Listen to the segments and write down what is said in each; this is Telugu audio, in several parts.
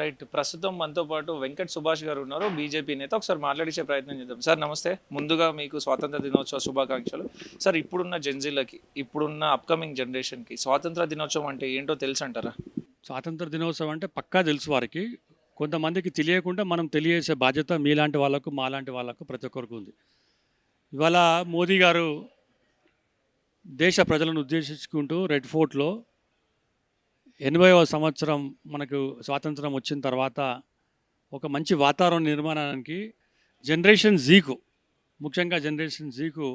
రైట్. ప్రస్తుతం మనతో పాటు వెంకట్ సుభాష్ గారు ఉన్నారు, బీజేపీ నేత. ఒకసారి మాట్లాడించే ప్రయత్నం చేద్దాం. సార్ నమస్తే. ముందుగా మీకు స్వాతంత్ర దినోత్సవ శుభాకాంక్షలు. సార్ ఇప్పుడున్న జెన్జీలకి, ఇప్పుడున్న అప్కమింగ్ జనరేషన్కి స్వాతంత్ర దినోత్సవం అంటే ఏంటో తెలుసు అంటారా? స్వాతంత్ర దినోత్సవం అంటే పక్కా తెలుసు వారికి. కొంతమందికి తెలియకుండా మనం తెలియజేసే బాధ్యత మీలాంటి వాళ్ళకు, మాలాంటి వాళ్ళకు ప్రతి ఒక్కరికి ఉంది. ఇవాళ మోదీ గారు దేశ ప్రజలను ఉద్దేశించుకుంటూ రెడ్ ఫోర్ట్లో 80వ సంవత్సరం మనకు స్వాతంత్రం వచ్చిన తర్వాత ఒక మంచి వాతావరణ నిర్మాణానికి జనరేషన్ జీకు, ముఖ్యంగా జనరేషన్ జీకు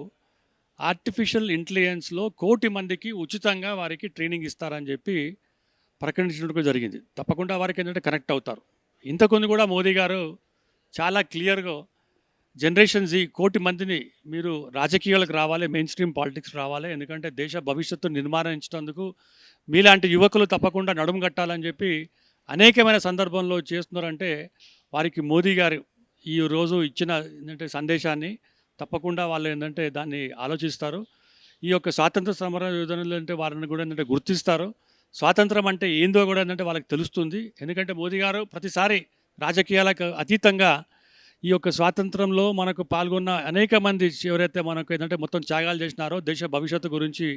ఆర్టిఫిషియల్ ఇంటెలిజెన్స్లో 1 కోటి మందికి ఉచితంగా వారికి ట్రైనింగ్ ఇస్తారని చెప్పి ప్రకటించడం జరిగింది. తప్పకుండా వారికి ఏంటంటే కనెక్ట్ అవుతారు. ఇంతకుముందు కూడా మోదీ గారు చాలా క్లియర్గా జనరేషన్ జీ 1 కోటి మందిని మీరు రాజకీయాలకు రావాలి, మెయిన్ స్ట్రీమ్ పాలిటిక్స్ రావాలి, ఎందుకంటే దేశ భవిష్యత్తు నిర్మాణించేందుకు మీలాంటి యువకులు తప్పకుండా నడుము కట్టాలని చెప్పి అనేకమైన సందర్భంలో చేస్తున్నారంటే వారికి మోదీ గారు ఈ రోజు ఇచ్చిన ఏంటంటే సందేశాన్ని తప్పకుండా వాళ్ళు ఏంటంటే దాన్ని ఆలోచిస్తారు. ఈ యొక్క స్వాతంత్ర సమర యోధనలు అంటే వారిని కూడా ఏంటంటే గుర్తిస్తారు. స్వాతంత్రం అంటే ఏందో కూడా ఏంటంటే వాళ్ళకి తెలుస్తుంది. ఎందుకంటే మోదీ గారు ప్రతిసారి రాజకీయాలకు అతీతంగా ఈ యొక్క స్వాతంత్రంలో మనకు పాల్గొన్న అనేక మంది ఎవరైతే మనకు ఏంటంటే మొత్తం త్యాగాలు చేసినారో, దేశ భవిష్యత్తు గురించి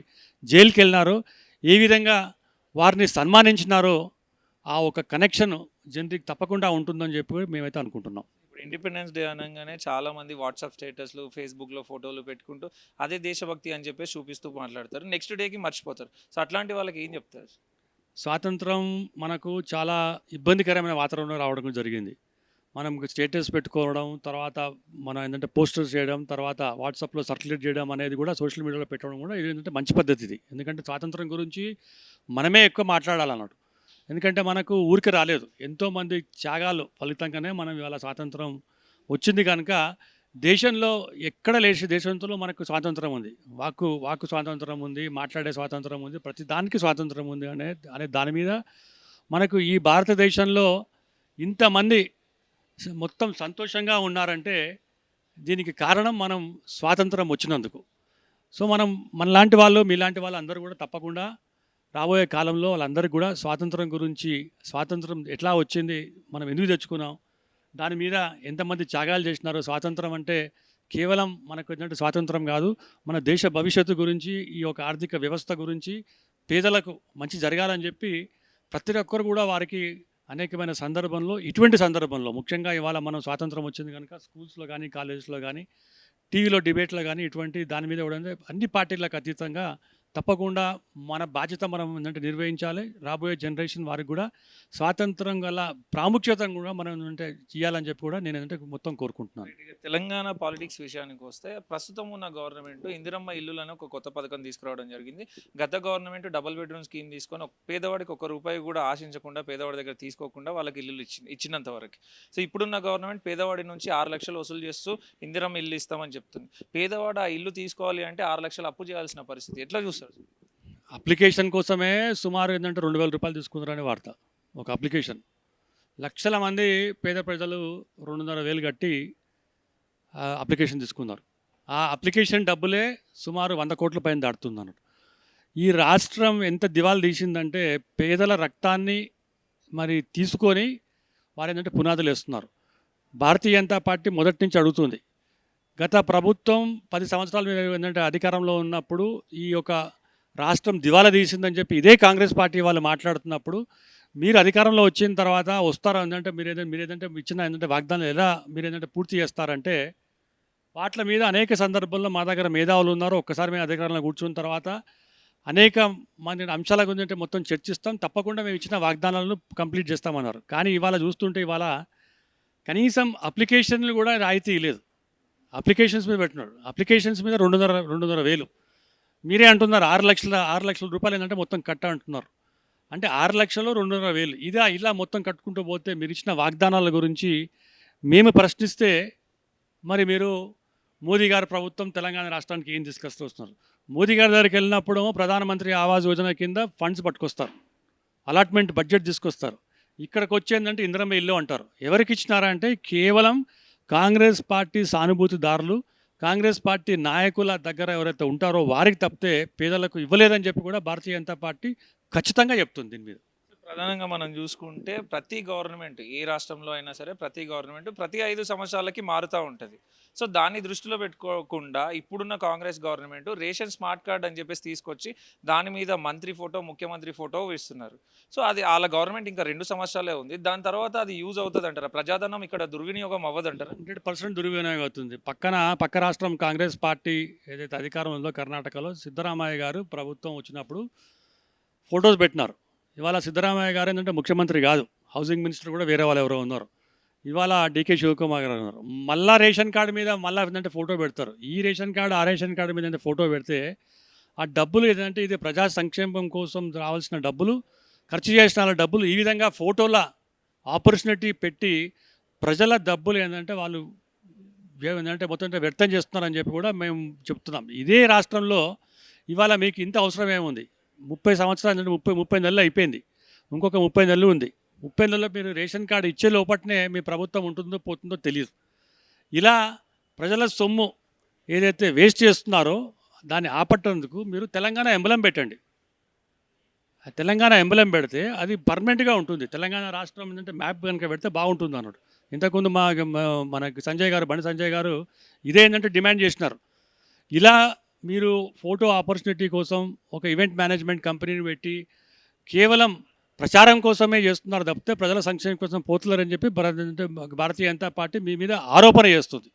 జైలుకి వెళ్ళినారో, ఏ విధంగా వారిని సన్మానించినారో ఆ ఒక కనెక్షన్ జనరికి తప్పకుండా ఉంటుందని చెప్పి మేమైతే అనుకుంటున్నాం. ఇప్పుడు ఇండిపెండెన్స్ డే అనగానే చాలా మంది వాట్సాప్ స్టేటస్లు, ఫేస్బుక్లో ఫోటోలు పెట్టుకుంటూ అదే దేశభక్తి అని చెప్పేసి చూపిస్తూ మాట్లాడతారు. నెక్స్ట్ డేకి మర్చిపోతారు. సో అట్లాంటి వాళ్ళకి ఏం చెప్తారు? స్వాతంత్రం మనకు చాలా ఇబ్బందికరమైన వాతావరణం రావడం జరిగింది. మనం స్టేటస్ పెట్టుకోవడం, తర్వాత మనం ఏంటంటే పోస్టర్స్ చేయడం, తర్వాత వాట్సాప్లో సర్క్యులేట్ చేయడం అనేది కూడా సోషల్ మీడియాలో పెట్టడం కూడా ఇది ఏంటంటే మంచి పద్ధతి ఇది. ఎందుకంటే స్వాతంత్రం గురించి మనమే ఎక్కువ మాట్లాడాలన్నట్టు. ఎందుకంటే మనకు ఊరికి రాలేదు, ఎంతోమంది త్యాగాలు ఫలితంగానే మనం ఇవాళ స్వాతంత్రం వచ్చింది. కనుక దేశంలో ఎక్కడ లేచి దేశంలో మనకు స్వాతంత్రం ఉంది, వాక్కు స్వాతంత్రం ఉంది, మాట్లాడే స్వాతంత్రం ఉంది, ప్రతి దానికి స్వాతంత్రం ఉంది అనే దాని మీద మనకు ఈ భారతదేశంలో ఇంతమంది మొత్తం సంతోషంగా ఉన్నారంటే దీనికి కారణం మనం స్వాతంత్రం వచ్చినందుకు. సో మనం మనలాంటి వాళ్ళు, మీలాంటి వాళ్ళు అందరూ కూడా తప్పకుండా రాబోయే కాలంలో వాళ్ళందరికీ కూడా స్వాతంత్రం గురించి, స్వాతంత్రం ఎట్లా వచ్చింది, మనం ఎందుకు తెచ్చుకున్నాం, దాని మీద ఎంతమంది త్యాగాలు చేసినారో, స్వాతంత్రం అంటే కేవలం మనకు ఏంటంటే స్వాతంత్రం కాదు, మన దేశ భవిష్యత్తు గురించి, ఈ యొక్క ఆర్థిక వ్యవస్థ గురించి, పేదలకు మంచి జరగాలని చెప్పి ప్రతి ఒక్కరు కూడా వారికి అనేకమైన సందర్భంలో, ఇటువంటి సందర్భంలో ముఖ్యంగా ఇవాళ మనం స్వాతంత్రం వచ్చింది కనుక స్కూల్స్లో కానీ, కాలేజెస్లో కానీ, టీవీలో డిబేట్లో కానీ ఇటువంటి దాని మీద కూడా అన్ని పార్టీలకు అతీతంగా తప్పకుండా మన బాధ్యత మనం ఏంటంటే నిర్వహించాలి. రాబోయే జనరేషన్ వారికి కూడా స్వాతంత్రం గల ప్రాముఖ్యతను కూడా మనం ఏంటంటే చేయాలని చెప్పి కూడా నేను ఏంటంటే మొత్తం కోరుకుంటున్నాను. తెలంగాణ పాలిటిక్స్ విషయానికి వస్తే ప్రస్తుతం ఉన్న గవర్నమెంట్ ఇందిరమ్మ ఇల్లులను ఒక కొత్త పథకం తీసుకురావడం జరిగింది. గత గవర్నమెంట్ డబుల్ బెడ్రూమ్ స్కీమ్ తీసుకొని పేదవాడికి 1 రూపాయి కూడా ఆశించకుండా, పేదవాడి దగ్గర తీసుకోకుండా వాళ్ళకి ఇల్లు ఇచ్చినంత వరకు. సో ఇప్పుడున్న గవర్నమెంట్ పేదవాడి నుంచి 6 లక్షలు వసూలు చేస్తూ ఇందిరమ్మ ఇల్లు ఇస్తామని చెప్తుంది. పేదవాడు ఆ ఇల్లు తీసుకోవాలి అంటే 6 లక్షలు అప్పు చేయాల్సిన పరిస్థితి. ఎట్లా చూస్తారు? అప్లికేషన్ కోసమే సుమారు ఏంటంటే 2,000 రూపాయలు తీసుకుంటారని వార్త. ఒక అప్లికేషన్ లక్షల మంది పేద ప్రజలు 2,500 కట్టి అప్లికేషన్ తీసుకున్నారు. ఆ అప్లికేషన్ డబ్బులే సుమారు 100 కోట్ల పైన దాటుతుంది అన్నట్టు. ఈ రాష్ట్రం ఎంత దివాలు తీసిందంటే పేదల రక్తాన్ని మరి తీసుకొని వారు ఏంటంటే పునాదులు వేస్తున్నారు. భారతీయ జనతా పార్టీ మొదటి నుంచి అడుగుతుంది. గత ప్రభుత్వం 10 సంవత్సరాలు ఏంటంటే అధికారంలో ఉన్నప్పుడు ఈ యొక్క రాష్ట్రం దివాలా తీసిందని చెప్పి ఇదే కాంగ్రెస్ పార్టీ వాళ్ళు మాట్లాడుతున్నప్పుడు, మీరు అధికారంలో వచ్చిన తర్వాత వస్తారా ఏంటంటే మీరేదంటే ఇచ్చిన ఏంటంటే వాగ్దానాలు ఎలా మీరు ఏంటంటే పూర్తి చేస్తారంటే వాటి మీద అనేక సందర్భంలో మా దగ్గర మేధావులు ఉన్నారు. ఒక్కసారి మేము అధికారంలో కూర్చున్న తర్వాత అనేక మంది అంశాల గురించి మొత్తం చర్చిస్తాం, తప్పకుండా మేము ఇచ్చిన వాగ్దానాలను కంప్లీట్ చేస్తామన్నారు. కానీ ఇవాళ చూస్తుంటే ఇవాళ కనీసం అప్లికేషన్లు కూడా రాయితీ లేదు. అప్లికేషన్స్ మీద పెట్టినాడు. అప్లికేషన్స్ మీద 2,500 మీరే అంటున్నారు 6 లక్షల రూపాయలు ఏంటంటే మొత్తం కట్ట అంటున్నారు. అంటే 6 లక్షలు 2,500 ఇలా మొత్తం కట్టుకుంటూ పోతే మీరు ఇచ్చిన వాగ్దానాల గురించి మేము ప్రశ్నిస్తే మరి మీరు మోదీ గారి ప్రభుత్వం తెలంగాణ రాష్ట్రానికి ఏం తీసుకొస్తూ వస్తున్నారు? మోదీ గారి దగ్గరికి వెళ్ళినప్పుడు ప్రధానమంత్రి ఆవాస్ యోజన కింద ఫండ్స్ పట్టుకొస్తారు, అలాట్మెంట్ బడ్జెట్ తీసుకొస్తారు. ఇక్కడికి వచ్చేందంటే ఇందిరమ్మ ఇల్లు అంటారు. ఎవరికి ఇచ్చినారా అంటే కేవలం కాంగ్రెస్ పార్టీ సానుభూతిదారులు, కాంగ్రెస్ పార్టీ నాయకుల దగ్గర ఎవరైతే ఉంటారో వారికి తప్పితే పేదలకు ఇవ్వలేదని చెప్పి కూడా భారతీయ జనతా పార్టీ ఖచ్చితంగా చెప్తుంది దీని మీద. ప్రధానంగా మనం చూసుకుంటే ప్రతి గవర్నమెంట్ ఏ రాష్ట్రంలో అయినా సరే ప్రతి గవర్నమెంట్ ప్రతి 5 సంవత్సరాలకి మారుతూ ఉంటుంది. సో దాన్ని దృష్టిలో పెట్టుకోకుండా ఇప్పుడున్న Congress government ration smart card అని చెప్పేసి తీసుకొచ్చి దాని మీద మంత్రి ఫోటో, ముఖ్యమంత్రి ఫోటో ఇస్తున్నారు. సో అది వాళ్ళ గవర్నమెంట్ ఇంకా 2 సంవత్సరాలే ఉంది. దాని తర్వాత అది యూజ్ అవుతుంది అంటారా? ప్రజాధనం ఇక్కడ దుర్వినియోగం అవ్వదంటారా? 100% దుర్వినియోగం అవుతుంది. పక్క రాష్ట్రం కాంగ్రెస్ పార్టీ ఏదైతే అధికారం ఉందో కర్ణాటకలో సిద్ధరామయ్య గారు ప్రభుత్వం వచ్చినప్పుడు ఫొటోస్ పెట్టినారు. ఇవాళ సిద్ధరామయ్య గారు ఏంటంటే ముఖ్యమంత్రి కాదు, హౌసింగ్ మినిస్టర్ కూడా వేరే వాళ్ళు ఎవరో ఉన్నారు. ఇవాళ డీకే శివకుమార్ గారు ఉన్నారు. మళ్ళా రేషన్ కార్డు మీద మళ్ళీ ఏంటంటే ఫోటో పెడతారు. ఈ రేషన్ కార్డు ఆ రేషన్ కార్డు మీద ఏంటంటే ఫోటో పెడితే ఆ డబ్బులు ఏదంటే ఇది ప్రజా సంక్షేమం కోసం రావాల్సిన డబ్బులు, ఖర్చు చేసిన వాళ్ళ డబ్బులు ఈ విధంగా ఫోటోల ఆపర్చునిటీ పెట్టి ప్రజల డబ్బులు ఏంటంటే వాళ్ళు ఏంటంటే మొత్తం వ్యర్థం చేస్తున్నారని చెప్పి కూడా మేము చెప్తున్నాం. ఇదే రాష్ట్రంలో ఇవాళ మీకు ఇంత అవసరం ఏముంది? 30 సంవత్సరాలు అంటే 30 నెలలు అయిపోయింది. ఇంకొక 30 నెలలు ఉంది. 30 నెలల్లో మీరు రేషన్ కార్డు ఇచ్చే లోపట్నే మీ ప్రభుత్వం ఉంటుందో పోతుందో తెలియదు. ఇలా ప్రజల సొమ్ము ఏదైతే వేస్ట్ చేస్తున్నారో దాన్ని ఆపట్టేందుకు మీరు తెలంగాణ ఎంబలం పెట్టండి. ఆ తెలంగాణ ఎంబలం పెడితే అది పర్మనెంట్గా ఉంటుంది. తెలంగాణ రాష్ట్రం ఏంటంటే మ్యాప్ కనుక పెడితే బాగుంటుంది అన్నాడు. ఇంతకుముందు మనకి బండి సంజయ్ గారు ఇదే ఏంటంటే డిమాండ్ చేసినారు. ఇలా మీరు ఫోటో ఆపర్చునిటీ కోసం ఒక ఈవెంట్ మేనేజ్మెంట్ కంపెనీని పెట్టి కేవలం ప్రచారం కోసమే చేస్తున్నారు తప్పితే ప్రజల సంక్షేమం కోసం పోతున్నారని చెప్పి భారతీయ జనతా పార్టీ మీ మీద ఆరోపణ చేస్తుంది.